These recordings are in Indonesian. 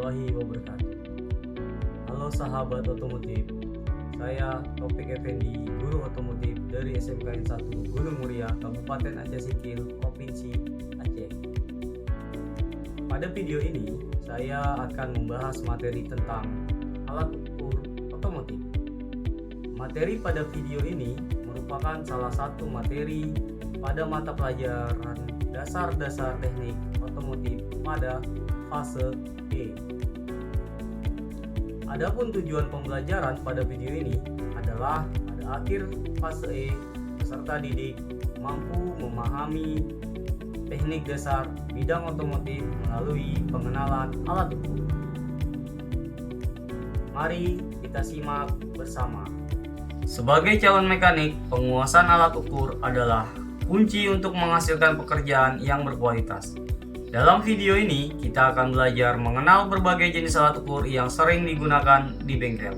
warahmatullahi wabarakatuh. Halo sahabat otomotif, saya Taufik Effendi, guru otomotif dari SMKN 1 Gunung Muria, Kabupaten Aceh Sikil, Provinsi Aceh. Pada video ini, saya akan membahas materi tentang alat ukur otomotif. Materi pada video ini merupakan salah satu materi pada mata pelajaran dasar-dasar teknik otomotif pada fase E. Adapun tujuan pembelajaran pada video ini adalah pada akhir fase E, peserta didik mampu memahami teknik dasar bidang otomotif melalui pengenalan alat ukur. Mari kita simak bersama. Sebagai calon mekanik, penguasaan alat ukur adalah kunci untuk menghasilkan pekerjaan yang berkualitas. Dalam video ini, kita akan belajar mengenal berbagai jenis alat ukur yang sering digunakan di bengkel.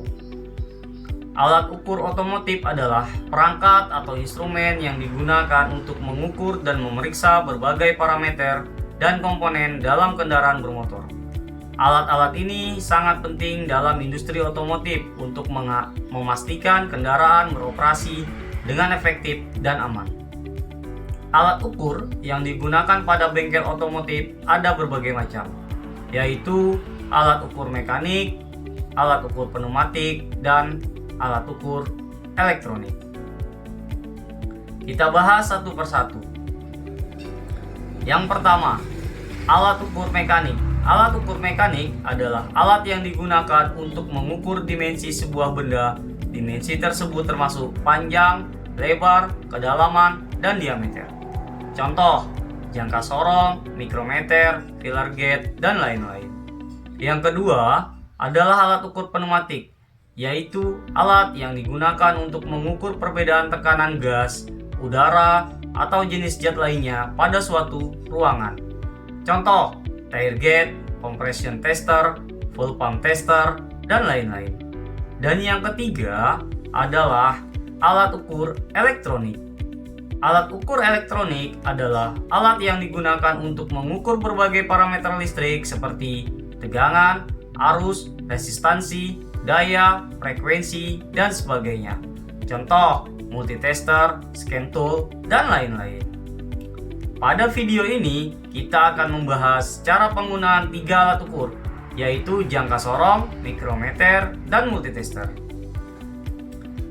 Alat ukur otomotif adalah perangkat atau instrumen yang digunakan untuk mengukur dan memeriksa berbagai parameter dan komponen dalam kendaraan bermotor. Alat-alat ini sangat penting dalam industri otomotif untuk memastikan kendaraan beroperasi dengan efektif dan aman. Alat ukur yang digunakan pada bengkel otomotif ada berbagai macam, yaitu alat ukur mekanik, alat ukur pneumatik, dan alat ukur elektronik. Kita bahas satu persatu. Yang pertama, alat ukur mekanik. Alat ukur mekanik adalah alat yang digunakan untuk mengukur dimensi sebuah benda. Dimensi tersebut termasuk panjang, lebar, kedalaman, dan diameter. Contoh, jangka sorong, mikrometer, filler gauge, dan lain-lain. Yang kedua adalah alat ukur pneumatik, yaitu alat yang digunakan untuk mengukur perbedaan tekanan gas, udara, atau jenis zat lainnya pada suatu ruangan. Contoh, tire gauge, compression tester, fuel pump tester, dan lain-lain. Dan yang ketiga adalah alat ukur elektronik. Alat ukur elektronik adalah alat yang digunakan untuk mengukur berbagai parameter listrik seperti tegangan, arus, resistansi, daya, frekuensi, dan sebagainya. Contoh, multitester, scan tool, dan lain-lain. Pada video ini, kita akan membahas cara penggunaan 3 alat ukur, yaitu jangka sorong, mikrometer, dan multitester.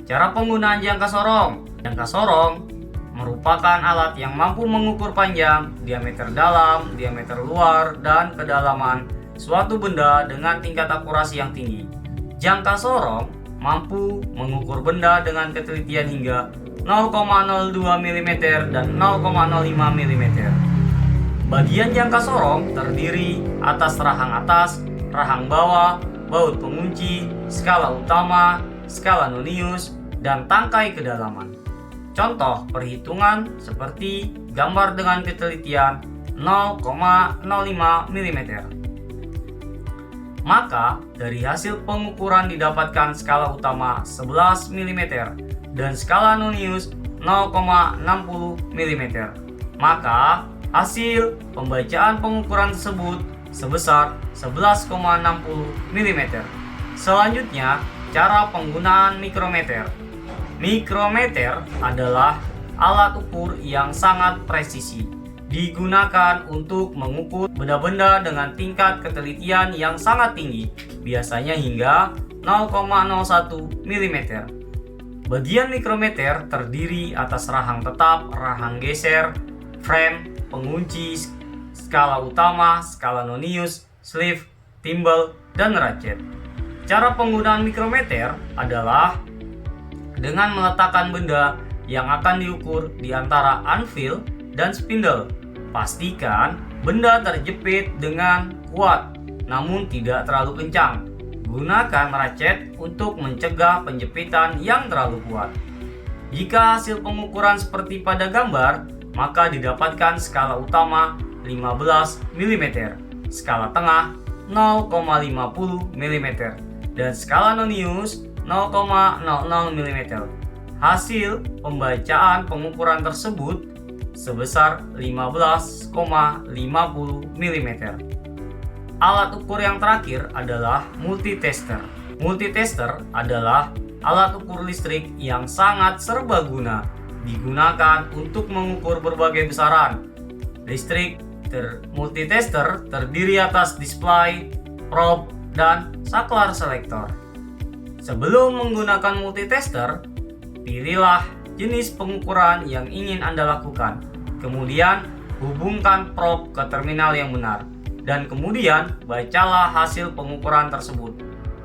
Cara penggunaan jangka sorong. Jangka sorong merupakan alat yang mampu mengukur panjang, diameter dalam, diameter luar, dan kedalaman suatu benda dengan tingkat akurasi yang tinggi. Jangka sorong mampu mengukur benda dengan ketelitian hingga 0,02 mm dan 0,05 mm. Bagian jangka sorong terdiri atas, rahang bawah, baut pengunci, skala utama, skala nonius, dan tangkai kedalaman. Contoh perhitungan seperti gambar dengan ketelitian 0,05 mm. Maka dari hasil pengukuran didapatkan skala utama 11 mm dan skala nonius 0,60 mm. Maka hasil pembacaan pengukuran tersebut sebesar 11,60 mm. Selanjutnya, cara penggunaan mikrometer. Mikrometer adalah alat ukur yang sangat presisi, digunakan untuk mengukur benda-benda dengan tingkat ketelitian yang sangat tinggi, biasanya hingga 0,01 mm. Bagian mikrometer terdiri atas rahang tetap, rahang geser, frame, pengunci, skala utama, skala nonius, sleeve, timbal, dan ratchet. Cara penggunaan mikrometer adalah dengan meletakkan benda yang akan diukur di antara anvil dan spindle. Pastikan benda terjepit dengan kuat, namun tidak terlalu kencang. Gunakan ratchet untuk mencegah penjepitan yang terlalu kuat. Jika hasil pengukuran seperti pada gambar, maka didapatkan skala utama 15 mm, skala tengah 0,50 mm, dan skala nonius 0,00 mm. Hasil pembacaan pengukuran tersebut sebesar 15,50 mm. Alat ukur yang terakhir adalah multitester. Multitester adalah alat ukur listrik yang sangat serbaguna, digunakan untuk mengukur berbagai besaran listrik. Multitester terdiri atas display, probe, dan saklar selektor. Sebelum menggunakan multitester, pilihlah jenis pengukuran yang ingin Anda lakukan. Kemudian, hubungkan probe ke terminal yang benar. Dan kemudian, bacalah hasil pengukuran tersebut.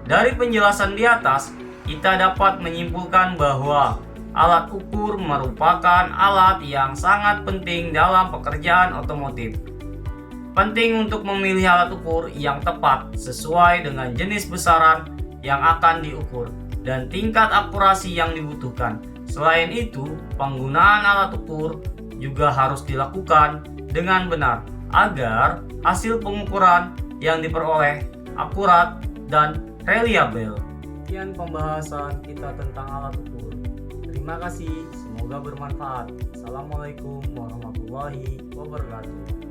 Dari penjelasan di atas, kita dapat menyimpulkan bahwa alat ukur merupakan alat yang sangat penting dalam pekerjaan otomotif. Penting untuk memilih alat ukur yang tepat sesuai dengan jenis besaran yang akan diukur dan tingkat akurasi yang dibutuhkan. Selain itu, penggunaan alat ukur juga harus dilakukan dengan benar agar hasil pengukuran yang diperoleh akurat dan reliable. Sekian pembahasan kita tentang alat ukur. Terima kasih, semoga bermanfaat. Assalamualaikum warahmatullahi wabarakatuh.